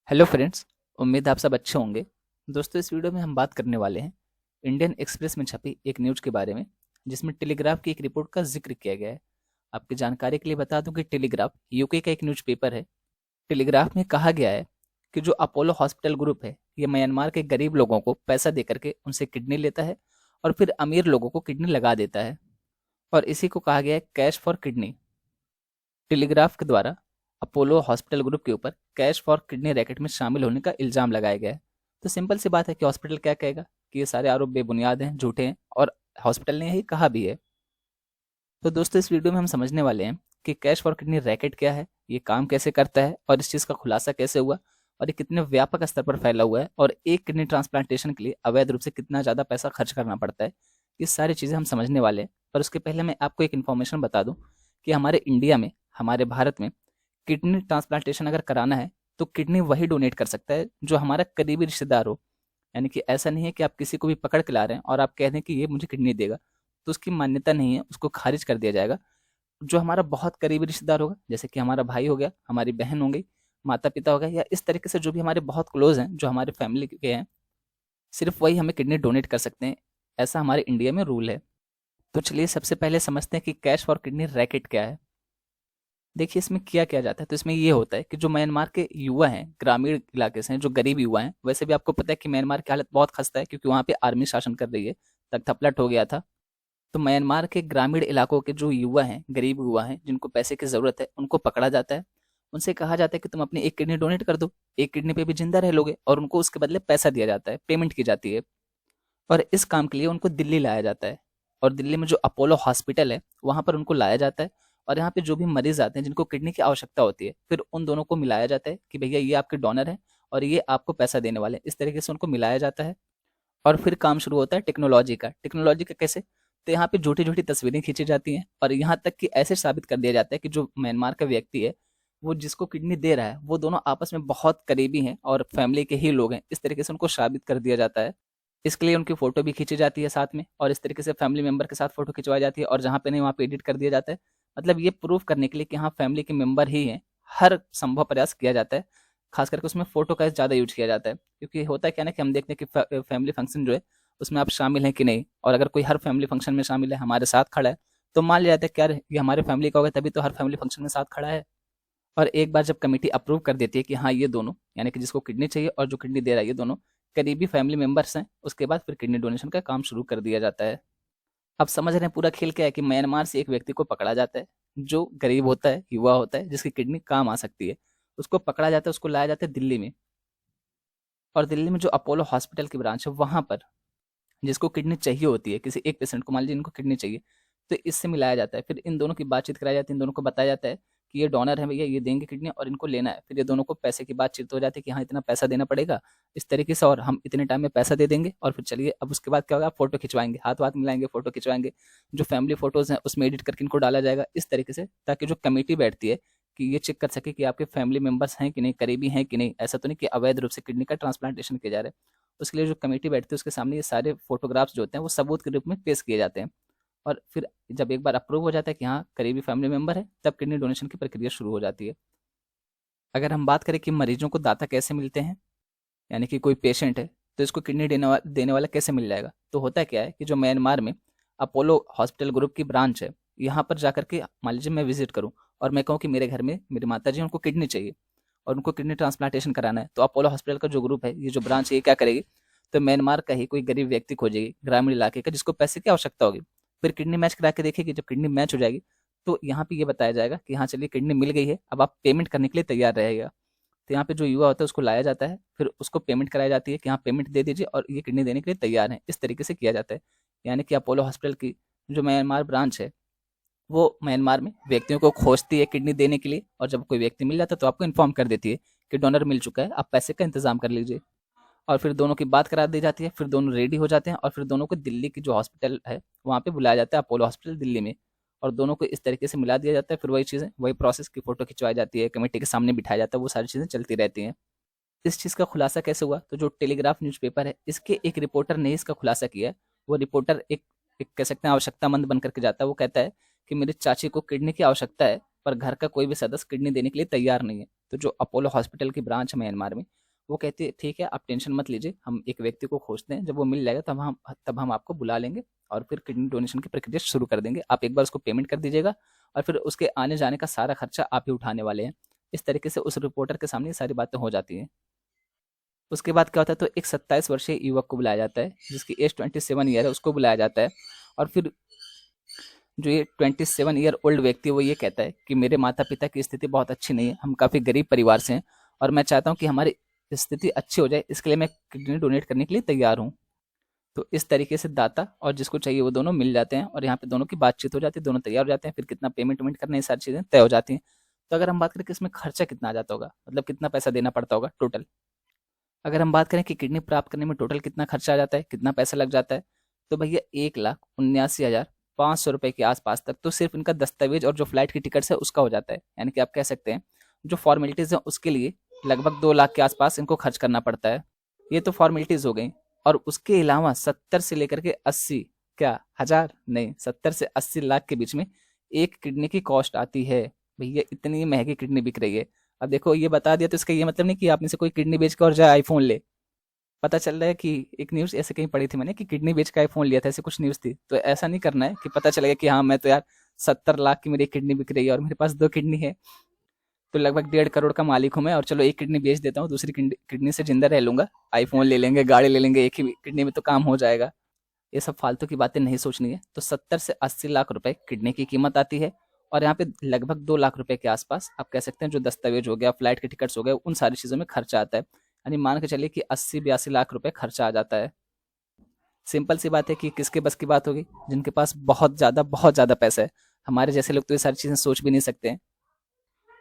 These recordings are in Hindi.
Hello friends. उम्मीद है आप सब अच्छे होंगे। दोस्तों, इस वीडियो में हम बात करने वाले हैं इंडियन एक्सप्रेस में छपी एक न्यूज़ के बारे में, जिसमें टेलीग्राफ की एक रिपोर्ट का जिक्र किया गया है। आपकी जानकारी के लिए बता दूं कि टेलीग्राफ यूके का एक न्यूज़पेपर है। टेलीग्राफ में कहा गया है कि जो अपोलो हॉस्पिटल ग्रुप है, ये म्यांमार के गरीब लोगों को पैसा दे करके उनसे किडनी लेता है और फिर अमीर लोगों को किडनी लगा देता है, और इसी को कहा गया है कैश फॉर किडनी। टेलीग्राफ के द्वारा अपोलो हॉस्पिटल ग्रुप के ऊपर कैश फॉर किडनी रैकेट में शामिल होने का इल्जाम लगाया गया है। तो सिंपल सी बात है कि हॉस्पिटल क्या कहेगा कि ये सारे आरोप बेबुनियाद हैं, झूठे हैं, और हॉस्पिटल ने यही कहा भी है। तो दोस्तों, इस वीडियो में हम समझने वाले हैं कि कैश फॉर किडनी रैकेट क्या है, ये काम कैसे करता है, और इस चीज़ का खुलासा कैसे हुआ, और ये कितने व्यापक स्तर पर फैला हुआ है, और एक किडनी ट्रांसप्लांटेशन के लिए अवैध रूप से कितना ज़्यादा पैसा खर्च करना पड़ता है। ये सारी चीज़ें हम समझने वाले हैं। पर उसके पहले मैं आपको एक इन्फॉर्मेशन बता दूं कि हमारे इंडिया में, हमारे भारत में किडनी ट्रांसप्लांटेशन अगर कराना है तो किडनी वही डोनेट कर सकता है जो हमारा करीबी रिश्तेदार हो। यानी कि ऐसा नहीं है कि आप किसी को भी पकड़ के ला रहे हैं और आप कह दें कि ये मुझे किडनी देगा, तो उसकी मान्यता नहीं है, उसको खारिज कर दिया जाएगा। जो हमारा बहुत करीबी रिश्तेदार होगा, जैसे कि हमारा भाई हो गया, हमारी बहन हो गई, माता पिता हो गया, या इस तरीके से जो भी हमारे बहुत क्लोज हैं, जो हमारे फैमिली के हैं, सिर्फ वही हमें किडनी डोनेट कर सकते हैं। ऐसा हमारे इंडिया में रूल है। तो चलिए सबसे पहले समझते हैं कि कैश फॉर किडनी रैकेट क्या है। देखिए, इसमें किया क्या जाता है। तो इसमें ये होता है कि जो म्यांमार के युवा हैं, ग्रामीण इलाके से हैं, जो गरीब युवा हैं, वैसे भी आपको पता है कि म्यांमार की हालत बहुत खस्ता है क्योंकि वहाँ पे आर्मी शासन कर रही है, तख्तापलट हो गया था। तो म्यांमार के ग्रामीण इलाकों के जो युवा हैं, गरीब युवा हैं, जिनको पैसे की जरूरत है, उनको पकड़ा जाता है। उनसे कहा जाता है कि तुम अपनी एक किडनी डोनेट कर दो, एक किडनी पे भी जिंदा रह लोगे, और उनको उसके बदले पैसा दिया जाता है, पेमेंट की जाती है। और इस काम के लिए उनको दिल्ली लाया जाता है, और दिल्ली में जो अपोलो हॉस्पिटल है वहां पर उनको लाया जाता है। और यहाँ पे जो भी मरीज आते हैं जिनको किडनी की आवश्यकता होती है, फिर उन दोनों को मिलाया जाता है कि भैया ये आपके डोनर हैं और ये आपको पैसा देने वाले हैं। इस तरीके से उनको मिलाया जाता है, और फिर काम शुरू होता है टेक्नोलॉजी का कैसे। तो यहाँ पे झूठी झूठी तस्वीरें खींची जाती हैं, और यहाँ तक कि ऐसे साबित कर दिया जाता है कि जो म्यांमार का व्यक्ति है, वो जिसको किडनी दे रहा है, वो दोनों आपस में बहुत करीबी हैं और फैमिली के ही लोग हैं। इस तरीके से उनको साबित कर दिया जाता है। इसके लिए उनकी फ़ोटो भी खींची जाती है साथ में, और इस तरीके से फैमिली मेंबर के साथ फ़ोटो खिंचवाई जाती है, और जहाँ पे नहीं वहाँ पे एडिट कर दिया जाता है। मतलब ये प्रूफ करने के लिए कि हाँ, फैमिली के मेंबर ही हैं, हर संभव प्रयास किया जाता है। खास करके उसमें फ़ोटो का ज़्यादा यूज किया जाता है, क्योंकि होता है क्या ना कि हम देखते हैं कि फैमिली फंक्शन जो है उसमें आप शामिल हैं कि नहीं, और अगर कोई हर फैमिली फंक्शन में शामिल है, हमारे साथ खड़ा है, तो मान लिया जाता है कि यार ये हमारे फैमिली का होगा तभी तो हर फैमिली फंक्शन में साथ खड़ा है। और एक बार जब कमेटी अप्रूव कर देती है कि हाँ, ये दोनों, यानी कि जिसको किडनी चाहिए और जो किडनी दे रहा है, ये दोनों करीबी फैमिली मेंबर्स हैं, उसके बाद फिर किडनी डोनेशन का काम शुरू कर दिया जाता है। अब समझ रहे हैं पूरा खेल क्या है कि म्यांमार से एक व्यक्ति को पकड़ा जाता है, जो गरीब होता है, युवा होता है, जिसकी किडनी काम आ सकती है। उसको पकड़ा जाता है, उसको लाया जाता है दिल्ली में, और दिल्ली में जो अपोलो हॉस्पिटल की ब्रांच है वहां पर जिसको किडनी चाहिए होती है, किसी एक पेशेंट को, मान लीजिए इनको किडनी चाहिए, तो इससे मिलाया जाता है। फिर इन दोनों की बातचीत कराई जाती है, इन दोनों को बताया जाता है कि ये डोनर है भैया, ये देंगे किडनी और इनको लेना है। फिर ये दोनों को पैसे की बातचीत हो जाती है कि हाँ, इतना पैसा देना पड़ेगा इस तरीके से, और हम इतने टाइम में पैसा दे देंगे। और फिर चलिए, अब उसके बाद क्या होगा, आप फोटो खिंचवाएंगे, हाथ वाथ मिलाएंगे, फोटो खिंचवाएंगे। जो फैमिली फोटोज हैं उसमें एडिट करके इनको डाला जाएगा, इस तरीके से, ताकि जो कमेटी बैठती है कि ये चेक कर सके कि आपके फैमिली मेंबर्स हैं कि नहीं, करीबी हैं कि नहीं, ऐसा तो नहीं कि अवैध रूप से किडनी का ट्रांसप्लांटेशन किया जा रहा है। उसके लिए जो कमेटी बैठती है उसके सामने ये सारे फोटोग्राफ्स जो होते हैं वो सबूत के रूप में पेश किए जाते हैं। और फिर जब एक बार अप्रूव हो जाता है कि हाँ, करीबी फैमिली मेंबर है, तब किडनी डोनेशन की प्रक्रिया शुरू हो जाती है। अगर हम बात करें कि मरीजों को दाता कैसे मिलते हैं, यानी कि कोई पेशेंट है तो इसको किडनी देने वाला कैसे मिल जाएगा, तो होता क्या है कि जो म्यांमार में अपोलो हॉस्पिटल ग्रुप की ब्रांच है, यहाँ पर जाकर के मान लीजिए मैं विजिट करूँ और मैं कहूँ कि मेरे घर में मेरी माता जी हैं, उनको किडनी चाहिए और उनको किडनी ट्रांसप्लांटेशन कराना है, तो अपोलो हॉस्पिटल का जो ग्रुप है, ये जो ब्रांच है, ये क्या करेगी, तो म्यांमार का ही कोई गरीब व्यक्ति खोजेगी, ग्रामीण इलाके का, जिसको पैसे की आवश्यकता होगी। फिर किडनी मैच करा के देखेगी। जब किडनी मैच हो जाएगी तो यहाँ पे ये बताया जाएगा कि हाँ, चलिए किडनी मिल गई है, अब आप पेमेंट करने के लिए तैयार रहेगा। तो यहाँ पे जो युवा होता है उसको लाया जाता है, फिर उसको पेमेंट कराई जाती है कि हाँ, पेमेंट दे दीजिए और ये किडनी देने के लिए तैयार हैं। इस तरीके से किया जाता है। यानी कि अपोलो हॉस्पिटल की जो म्यांमार ब्रांच है, वो म्यांमार में व्यक्तियों को खोजती है किडनी देने के लिए, और जब कोई व्यक्ति मिल जाता है तो आपको इन्फॉर्म कर देती है कि डोनर मिल चुका है, आप पैसे का इंतजाम कर लीजिए। और फिर दोनों की बात करा दी जाती है, फिर दोनों रेडी हो जाते हैं, और फिर दोनों को दिल्ली की जो हॉस्पिटल है वहाँ पे बुलाया जाता है, अपोलो हॉस्पिटल दिल्ली में, और दोनों को इस तरीके से मिला दिया जाता है। फिर वही चीज़ें, वही प्रोसेस की फ़ोटो खिंचवाई जाती है, कमेटी के सामने बिठाया जाता है, वो सारी चीज़ें चलती रहती हैं। इस चीज़ का खुलासा कैसे हुआ, तो जो टेलीग्राफ न्यूज़पेपर है, इसके एक रिपोर्टर ने इसका खुलासा किया है। वो रिपोर्टर एक कह सकते हैं आवश्यकतामंद बन करके जाता है। वो कहता है कि मेरी चाची को किडनी की आवश्यकता है, पर घर का कोई भी सदस्य किडनी देने के लिए तैयार नहीं है। तो जो अपोलो हॉस्पिटल की ब्रांच है म्यांमार में, वो कहती है ठीक है आप टेंशन मत लीजिए, हम एक व्यक्ति को खोजते हैं, जब वो मिल जाएगा तब हम आपको बुला लेंगे और फिर किडनी डोनेशन की प्रक्रिया शुरू कर देंगे। आप एक बार उसको पेमेंट कर दीजिएगा और फिर उसके आने जाने का सारा खर्चा आप ही उठाने वाले हैं। इस तरीके से उस रिपोर्टर के सामने ये सारी बातें हो जाती हैं। उसके बाद क्या होता है, तो एक 27 वर्षीय युवक को बुलाया जाता है जिसकी एज 27 ईयर है, उसको बुलाया जाता है। और फिर जो ये 27 ईयर ओल्ड व्यक्ति है वो ये कहता है कि मेरे माता पिता की स्थिति बहुत अच्छी नहीं है, हम काफ़ी गरीब परिवार से हैं और मैं चाहता हूँ कि हमारी स्थिति अच्छी हो जाए, इसके लिए मैं किडनी डोनेट करने के लिए तैयार हूँ। तो इस तरीके से दाता और जिसको चाहिए वो दोनों मिल जाते हैं और यहाँ पे दोनों की बातचीत हो जाती है, दोनों तैयार हो जाते हैं, फिर कितना पेमेंट वेमेंट करना, ये सारी चीज़ें तय हो जाती हैं। तो अगर हम बात करें कि इसमें खर्चा कितना आ जाता होगा, मतलब कितना पैसा देना पड़ता होगा टोटल, अगर हम बात करें कि किडनी प्राप्त करने में टोटल कितना खर्चा आ जाता है, कितना पैसा लग जाता है, तो भैया 1,79,500 रुपए के आसपास तक तो सिर्फ इनका दस्तावेज और जो फ्लाइट की टिकट्स है उसका हो जाता है। यानी कि आप कह सकते हैं जो फॉर्मेलिटीज़ हैं उसके लिए लगभग 2 लाख के आसपास इनको खर्च करना पड़ता है। ये तो फॉर्मेलिटीज़ हो गई। और उसके अलावा 70 से लेकर के 80, क्या हजार नहीं, 70 से 80 लाख के बीच में एक किडनी की कॉस्ट आती है। भैया इतनी महंगी किडनी बिक रही है। अब देखो ये बता दिया तो इसका ये मतलब नहीं कि आप में से कोई किडनी बेच के और जाए आईफोन ले। पता चल रहा है कि एक न्यूज़ ऐसे कहीं पढ़ी थी मैंने कि किडनी बेच के आईफोन लिया था, ऐसे कुछ न्यूज़ थी। तो ऐसा नहीं करना है कि पता चलेगा कि हाँ मैं तो यार 70 लाख की मेरी किडनी बिक रही है और मेरे पास 2 किडनी है, तो लगभग 1.5 करोड़ का मालिक हूँ मैं और चलो एक किडनी बेच देता हूँ, दूसरी किडनी से जिंदा रह लूंगा, आईफोन ले लेंगे, गाड़ी ले लेंगे, एक ही किडनी में तो काम हो जाएगा। ये सब फालतू की बातें नहीं सोचनी है। तो 70 से 80 लाख रुपए किडनी की कीमत आती है और यहाँ पे लगभग 2 लाख रुपए के आसपास आप कह सकते हैं जो दस्तावेज हो गया, फ्लाइट के टिकट्स हो गए, उन सारी चीज़ों में खर्चा आता है। यानी मान के चलिए कि 80-82 लाख रुपए खर्चा आ जाता है। सिंपल सी बात है कि किसके बस की बात होगी, जिनके पास बहुत ज़्यादा पैसा है। हमारे जैसे लोग तो ये सारी चीज़ें सोच भी नहीं सकते हैं।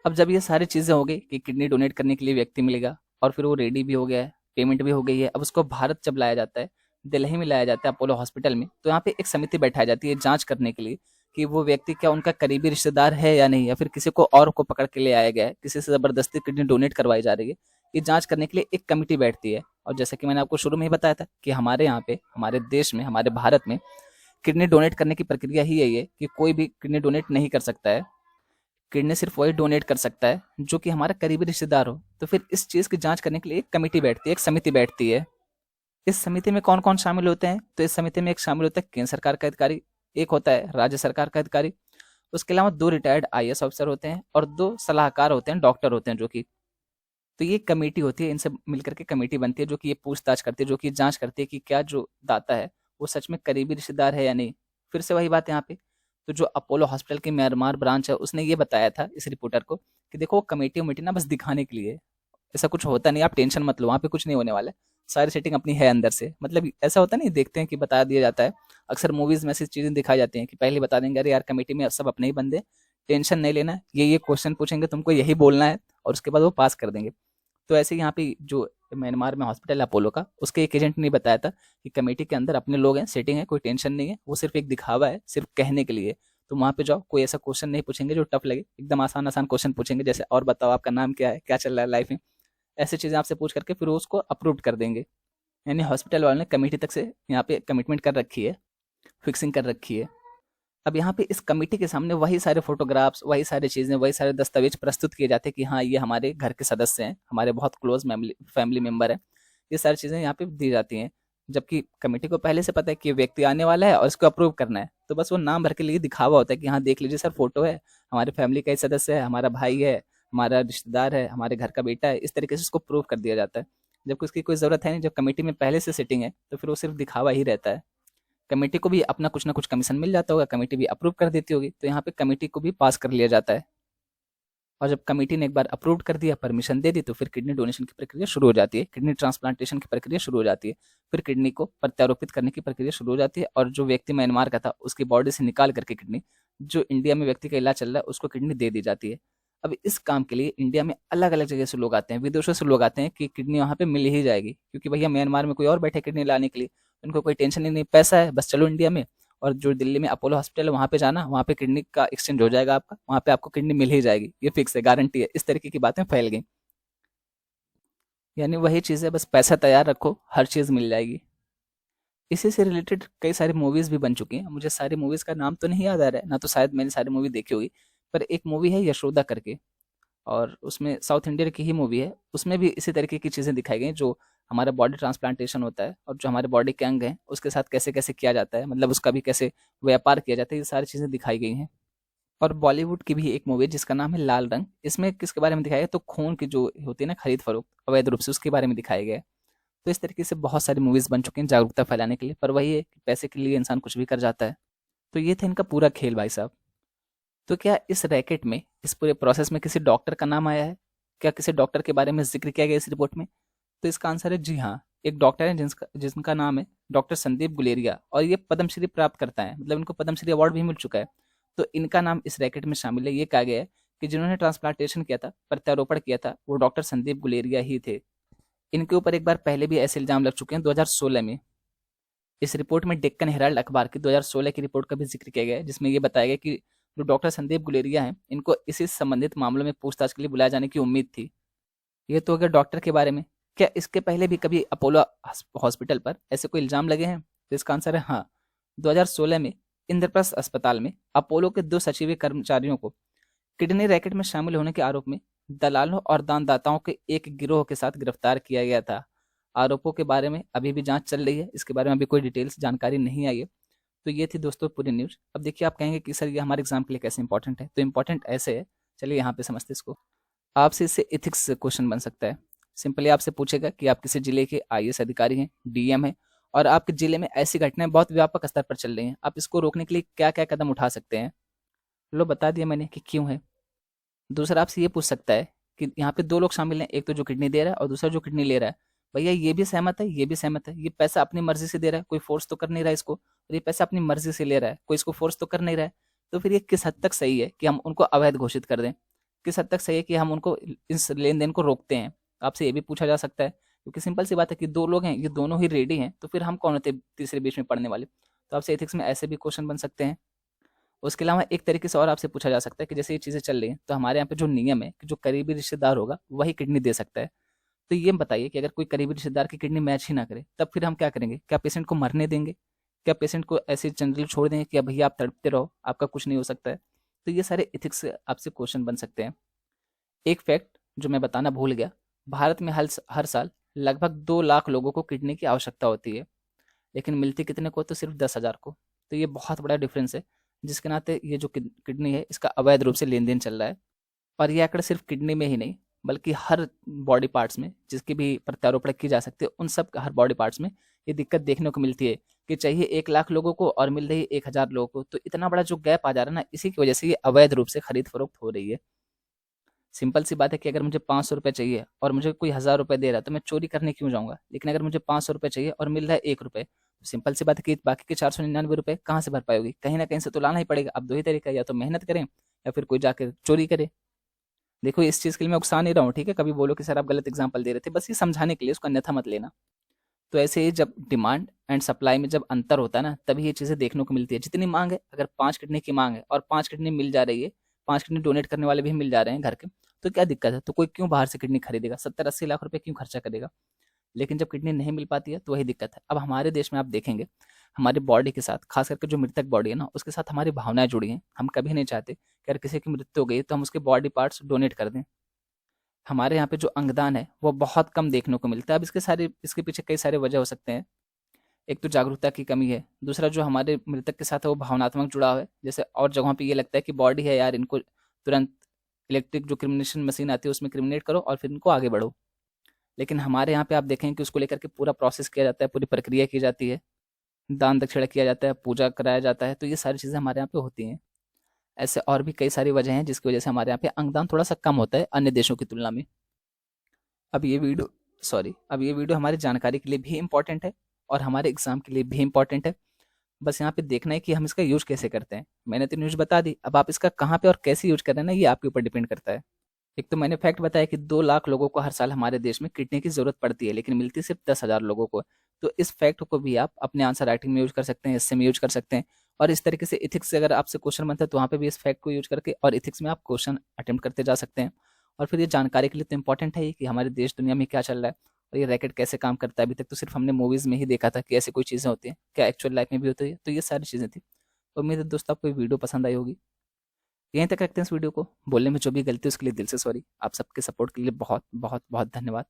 अब जब ये सारी चीज़ें हो गई कि किडनी डोनेट करने के लिए व्यक्ति मिलेगा और फिर वो रेडी भी हो गया है, पेमेंट भी हो गई है, अब उसको भारत जब लाया जाता है, दिल्ली में लाया जाता है अपोलो हॉस्पिटल में, तो यहाँ पे एक समिति बैठाई जाती है जांच करने के लिए कि वो व्यक्ति क्या उनका करीबी रिश्तेदार है या नहीं, या फिर किसी को और को पकड़ के ले आया गया है, किसी से ज़बरदस्ती किडनी डोनेट करवाई जा रही है। ये जांच करने के लिए एक कमेटी बैठती है। और जैसे कि मैंने आपको शुरू में ही बताया था कि हमारे यहाँ पे, हमारे देश में, हमारे भारत में किडनी डोनेट करने की प्रक्रिया ही यही है कि कोई भी किडनी डोनेट नहीं कर सकता है। किडनी सिर्फ वही डोनेट कर सकता है जो कि हमारा करीबी रिश्तेदार हो। तो फिर इस चीज़ की जांच करने के लिए एक कमेटी बैठती है, एक समिति बैठती है। इस समिति में कौन कौन शामिल होते हैं, तो इस समिति में एक शामिल होता है केंद्र सरकार का अधिकारी, एक होता है राज्य सरकार का अधिकारी, उसके अलावा 2 रिटायर्ड आईएएस ऑफिसर होते हैं और 2 सलाहकार होते हैं, डॉक्टर होते हैं जो कि। तो ये कमेटी होती है, इनसे मिलकर के कमेटी बनती है जो कि ये पूछताछ करती है, जो कि जांच करती है कि क्या जो दाता है वो सच में करीबी रिश्तेदार है या नहीं। फिर से वही बात यहाँ पे, तो जो अपोलो हॉस्पिटल की म्यांमार ब्रांच है उसने ये बताया था इस रिपोर्टर को कि देखो वो कमेटी वमेटी ना बस दिखाने के लिए है, ऐसा कुछ होता नहीं, आप टेंशन मत लो, वहाँ पे कुछ नहीं होने वाला है, सारी सेटिंग अपनी है अंदर से। मतलब ऐसा होता नहीं, देखते हैं कि बता दिया जाता है, अक्सर मूवीज में ऐसी चीजें दिखाई जाती हैं कि पहले बता देंगे अरे यार कमेटी में सब अपने ही बंदे, टेंशन नहीं लेना, ये क्वेश्चन पूछेंगे तुमको यही बोलना है, और उसके बाद वो पास कर देंगे। तो ऐसे यहाँ पे जो म्यांमार में हॉस्पिटल है अपोलो का, उसके एक एजेंट ने बताया था कि कमेटी के अंदर अपने लोग हैं, सेटिंग है, कोई टेंशन नहीं है, वो सिर्फ एक दिखावा है, सिर्फ कहने के लिए। तो वहाँ पे जाओ, कोई ऐसा क्वेश्चन नहीं पूछेंगे जो टफ लगे, एकदम आसान आसान क्वेश्चन पूछेंगे, जैसे और बताओ आपका नाम क्या है, क्या चल रहा है लाइफ में, ऐसी चीज़ें आपसे पूछ करके फिर वो उसको अप्रूव कर देंगे। यानी हॉस्पिटल वालों ने कमेटी तक से यहाँ पे कमिटमेंट कर रखी है, फिक्सिंग कर रखी है। अब यहाँ पे इस कमेटी के सामने वही सारे फोटोग्राफ्स, वही सारी चीज़ें, वही सारे दस्तावेज प्रस्तुत किए जाते हैं कि हाँ ये हमारे घर के सदस्य हैं, हमारे बहुत क्लोज फैमिली मेम्बर हैं। ये सारी चीज़ें यहाँ पे दी जाती हैं, जबकि कमेटी को पहले से पता है कि ये व्यक्ति आने वाला है और इसको अप्रूव करना है, तो बस वो नाम भर के लिए दिखावा होता है कि हाँ देख लीजिए सर, फोटो है, हमारे फैमिली का ही सदस्य है, हमारा भाई है, हमारा रिश्तेदार है, हमारे घर का बेटा है, इस तरीके से उसको प्रूव कर दिया जाता है। जबकि उसकी कोई ज़रूरत है नहीं, जब कमेटी में पहले से सेटिंग है तो फिर वो सिर्फ दिखावा ही रहता है। कमेटी को भी अपना कुछ ना कुछ कमीशन मिल जाता होगा, कमेटी भी अप्रूव कर देती होगी, तो यहाँ पे कमेटी को भी पास कर लिया जाता है। और जब कमेटी ने एक बार अप्रूव कर दिया, परमिशन दे दी, तो फिर किडनी डोनेशन की प्रक्रिया शुरू हो जाती है, किडनी ट्रांसप्लांटेशन की प्रक्रिया शुरू हो जाती है। फिर किडनी को प्रत्यारोपित करने की प्रक्रिया शुरू हो जाती है और जो व्यक्ति म्यांमार का था उसकी बॉडी से निकाल करके किडनी, जो इंडिया में व्यक्ति का इलाज चल रहा है, उसको किडनी दे दी जाती है। अब इस काम के लिए इंडिया में अलग अलग जगह से लोग आते हैं, विदेशों से लोग आते हैं कि किडनी वहाँ पे मिल ही जाएगी, क्योंकि भैया म्यांमार में कोई और बैठे किडनी लाने के लिए, उनको कोई टेंशन ही नहीं, पैसा है, बस चलो इंडिया में, और जो दिल्ली में अपोलो हॉस्पिटल है वहाँ पे जाना, वहाँ पे किडनी का एक्सचेंज हो जाएगा आपका, वहाँ पे आपको किडनी मिल ही जाएगी, ये फिक्स है, गारंटी है। इस तरीके की बातें फैल गई। यानी वही चीज़ है, बस पैसा तैयार रखो, हर चीज़ मिल जाएगी। इसी से रिलेटेड कई सारी मूवीज़ भी बन चुकी हैं, मुझे सारी मूवीज़ का नाम तो नहीं याद आ रहा है, ना तो शायद मैंने सारी मूवी देखी होगी, पर एक मूवी है यशोदा करके, और उसमें साउथ इंडियन की ही मूवी है, उसमें भी इसी तरीके की चीज़ें दिखाई गई हैं, जो हमारा बॉडी ट्रांसप्लांटेशन होता है और जो हमारे बॉडी के अंग हैं उसके साथ कैसे कैसे किया जाता है, मतलब उसका भी कैसे व्यापार किया जाता है, ये सारी चीज़ें दिखाई गई हैं। और बॉलीवुड की भी एक मूवी है जिसका नाम है लाल रंग। इसमें किसके बारे में दिखाया गया, तो खून की जो होती है ना खरीद फरोख्त अवैध रूप से, उसके बारे में दिखाया गया है। तो इस तरीके से बहुत सारी मूवीज बन चुकी हैं जागरूकता फैलाने के लिए, पर वही है कि पैसे के लिए इंसान कुछ भी कर जाता है। तो ये था इनका पूरा खेल भाई साहब। तो क्या इस रैकेट में, इस पूरे प्रोसेस में किसी डॉक्टर का नाम आया है? क्या किसी डॉक्टर के बारे में जिक्र किया गया इस रिपोर्ट में? तो इसका आंसर है जी हाँ। एक डॉक्टर है जिनका नाम है डॉक्टर संदीप गुलेरिया, और ये पद्मश्री प्राप्त करता है, मतलब इनको पद्मश्री अवार्ड भी मिल चुका है। तो इनका नाम इस रैकेट में शामिल है। ये कहा गया है कि जिन्होंने ट्रांसप्लांटेशन किया था, प्रत्यारोपण किया था, वो डॉक्टर संदीप गुलेरिया ही थे। इनके ऊपर एक बार पहले भी ऐसे इल्जाम लग चुके हैं 2016 में। इस रिपोर्ट में डेक्कन हेराल्ड अखबार की 2016 की रिपोर्ट का भी जिक्र किया गया है, जिसमें ये बताया गया कि जो डॉक्टर संदीप गुलेरिया हैं, इनको इसी संबंधित मामलों में पूछताछ के लिए बुलाए जाने की उम्मीद थी। ये तो अगर डॉक्टर के बारे में, क्या इसके पहले भी कभी अपोलो हॉस्पिटल पर ऐसे कोई इल्जाम लगे हैं? तो इसका आंसर है हाँ। 2016 में इंद्रप्रस्थ अस्पताल में अपोलो के 2 सचिवीय कर्मचारियों को किडनी रैकेट में शामिल होने के आरोप में दलालों और दानदाताओं के एक गिरोह के साथ गिरफ्तार किया गया था। आरोपों के बारे में अभी भी जांच चल रही है, इसके बारे में अभी कोई डिटेल्स जानकारी नहीं आई है। तो ये थी दोस्तों पूरी न्यूज। अब देखिए, आप कहेंगे कि सर ये हमारे एग्जाम के लिए कैसे इंपॉर्टेंट है, तो इंपॉर्टेंट ऐसे है, चलिए यहाँ पे समझते इसको। आपसे इससे एथिक्स क्वेश्चन बन सकता है। सिंपली आपसे पूछेगा कि आप किसी जिले के आईएएस अधिकारी हैं, डीएम हैं, और आपके जिले में ऐसी घटनाएं बहुत व्यापक स्तर पर चल रही हैं, आप इसको रोकने के लिए क्या क्या कदम उठा सकते हैं? लो बता दिया मैंने कि क्यों है। दूसरा आपसे ये पूछ सकता है कि यहाँ पे 2 लोग शामिल हैं, एक तो जो किडनी दे रहा है और दूसरा जो किडनी ले रहा है। भैया ये भी सहमत है, ये भी सहमत है, ये पैसा अपनी मर्जी से दे रहा है, कोई फोर्स तो कर नहीं रहा है इसको, और ये पैसा अपनी मर्जी से ले रहा है, कोई इसको फोर्स तो कर नहीं रहा है। तो फिर ये किस हद तक सही है कि हम उनको अवैध घोषित कर दें? किस हद तक सही है कि हम उनको इस लेन देन को रोकते हैं? आपसे ये भी पूछा जा सकता है, क्योंकि सिंपल सी बात है कि 2 लोग हैं, ये दोनों ही रेडी हैं, तो फिर हम कौन होते तीसरे बीच में पड़ने वाले? तो आपसे एथिक्स में ऐसे भी क्वेश्चन बन सकते हैं। उसके अलावा एक तरीके से और आपसे पूछा जा सकता है कि जैसे ये चीज़ें चल रही हैं, तो हमारे यहाँ पे जो नियम है कि जो करीबी रिश्तेदार होगा वही किडनी दे सकता है। तो ये बताइए कि अगर कोई करीबी रिश्तेदार की किडनी मैच ही ना करे, तब फिर हम क्या करेंगे? क्या पेशेंट को मरने देंगे? क्या पेशेंट को ऐसे जनरली छोड़ देंगे कि अब भैया आप तड़पते रहो, आपका कुछ नहीं हो सकता है? तो ये सारे एथिक्स से आपसे क्वेश्चन बन सकते हैं। एक फैक्ट जो मैं बताना भूल गया, भारत में हर साल लगभग 2 लाख लोगों को किडनी की आवश्यकता होती है, लेकिन मिलती कितने को? तो सिर्फ 10,000 को। तो ये बहुत बड़ा डिफरेंस है, जिसके नाते ये जो किडनी है इसका अवैध रूप से लेन देन चल रहा है। और ये आंकड़ा सिर्फ किडनी में ही नहीं, बल्कि हर बॉडी पार्ट्स में जिसकी भी प्रत्यारोपण की जा सकती है, उन सब हर बॉडी पार्ट्स में ये दिक्कत देखने को मिलती है कि चाहिए 1 लाख लोगों को और मिल रही है 1,000 लोगों को। तो इतना बड़ा जो गैप आ जा रहा है ना, इसी की वजह से ये अवैध रूप से खरीद फरोख्त हो रही है। सिंपल सी बात है कि अगर मुझे 500 रुपये चाहिए और मुझे कोई 1,000 रुपये दे रहा है, तो मैं चोरी करने क्यों जाऊंगा? लेकिन अगर मुझे 500 रुपये चाहिए और मिल रहा है 1 रुपये, तो सिंपल सी बात है कि बाकी के 499 रुपये कहाँ से भरपाई होगी? कहीं ना कहीं से तो लाना ही पड़ेगा। अब 2 ही तरीका है, या तो मेहनत करें या फिर कोई जाकर चोरी करे। देखो, इस चीज़ के लिए मैं उकसा नहीं रहा हूँ, ठीक है? कभी बोलो कि सर आप गलत एग्जाम्पल दे रहे थे, बस ये समझाने के लिए, उसको अन्यथा मत लेना। तो ऐसे ही जब डिमांड एंड सप्लाई में जब अंतर होता है ना, तभी ये चीज़ें देखने को मिलती है। जितनी मांग है, अगर 5 किडनी की मांग है और 5 किडनी मिल जा रही है, 5 किडनी डोनेट करने वाले भी मिल जा रहे हैं घर के, तो क्या दिक्कत है? तो कोई क्यों बाहर से किडनी खरीदेगा? 70-80 लाख रुपए क्यों खर्चा करेगा? लेकिन जब किडनी नहीं मिल पाती है तो वही दिक्कत है। अब हमारे देश में आप देखेंगे, हमारी बॉडी के साथ, खास करके जो मृतक बॉडी है ना, उसके साथ हमारी भावनाएं जुड़ी हैं। हम कभी नहीं चाहते कि अगर किसी की मृत्यु हो गई तो हम उसके बॉडी पार्ट्स डोनेट कर दें। हमारे यहाँ पे जो अंगदान है वो बहुत कम देखने को मिलता है। अब इसके पीछे कई सारे वजह हो सकते हैं। एक तो जागरूकता की कमी है, दूसरा जो हमारे मृतक के साथ है वो भावनात्मक जुड़ाव है। जैसे और जगहों पे ये लगता है कि बॉडी है यार, इनको तुरंत इलेक्ट्रिक जो क्रिमिनेशन मशीन आती है उसमें क्रिमिनेट करो और फिर इनको आगे बढ़ो। लेकिन हमारे यहाँ पे आप देखें कि उसको लेकर के पूरा प्रोसेस किया जाता है, पूरी प्रक्रिया की जाती है, दान दक्षिणा किया जाता है, पूजा कराया जाता है। तो ये सारी चीज़ें हमारे यहाँ पे होती हैं। ऐसे और भी कई सारी वजह हैं जिसकी वजह से हमारे यहाँ पे अंगदान थोड़ा सा कम होता है अन्य देशों की तुलना में। अब ये वीडियो अब ये वीडियो हमारी जानकारी के लिए भी इम्पोर्टेंट है और हमारे एग्जाम के लिए भी इम्पोर्टेंट है। बस यहाँ पे देखना है कि हम इसका यूज कैसे करते हैं। मैंने तो न्यूज बता दी, अब आप इसका कहाँ पे और कैसे यूज कर रहे हैं ना, ये आपके ऊपर डिपेंड करता है। एक तो मैंने फैक्ट बताया कि 2 लाख लोगों को हर साल हमारे देश में किडनी की जरूरत पड़ती है, लेकिन मिलती सिर्फ 10,000 लोगों को। तो इस फैक्ट को भी आप अपने आंसर राइटिंग में यूज कर सकते हैं, इससे में यूज कर सकते हैं। और इस तरीके से इथिक्स से अगर आपसे क्वेश्चन बनता है तो वहाँ पे भी इस फैक्ट को यूज करके और इथिक्स में आप क्वेश्चन अटेम्प्ट करते जा सकते हैं। और फिर ये जानकारी के लिए तो इंपॉर्टेंट है ही कि हमारे देश दुनिया में क्या चल रहा है और ये रैकेट कैसे काम करता है। अभी तक तो सिर्फ हमने मूवीज में ही देखा था कि ऐसी कोई चीज़ें होती हैं, क्या एक्चुअल लाइफ में भी होती है? तो ये सारी चीज़ें थी। तो उम्मीद है दोस्तों आपको ये वीडियो पसंद आई होगी। यहीं तक रखते हैं इस वीडियो को। बोलने में जो भी गलती है उसके लिए दिल से सॉरी। आप सबके सपोर्ट के लिए बहुत बहुत बहुत धन्यवाद।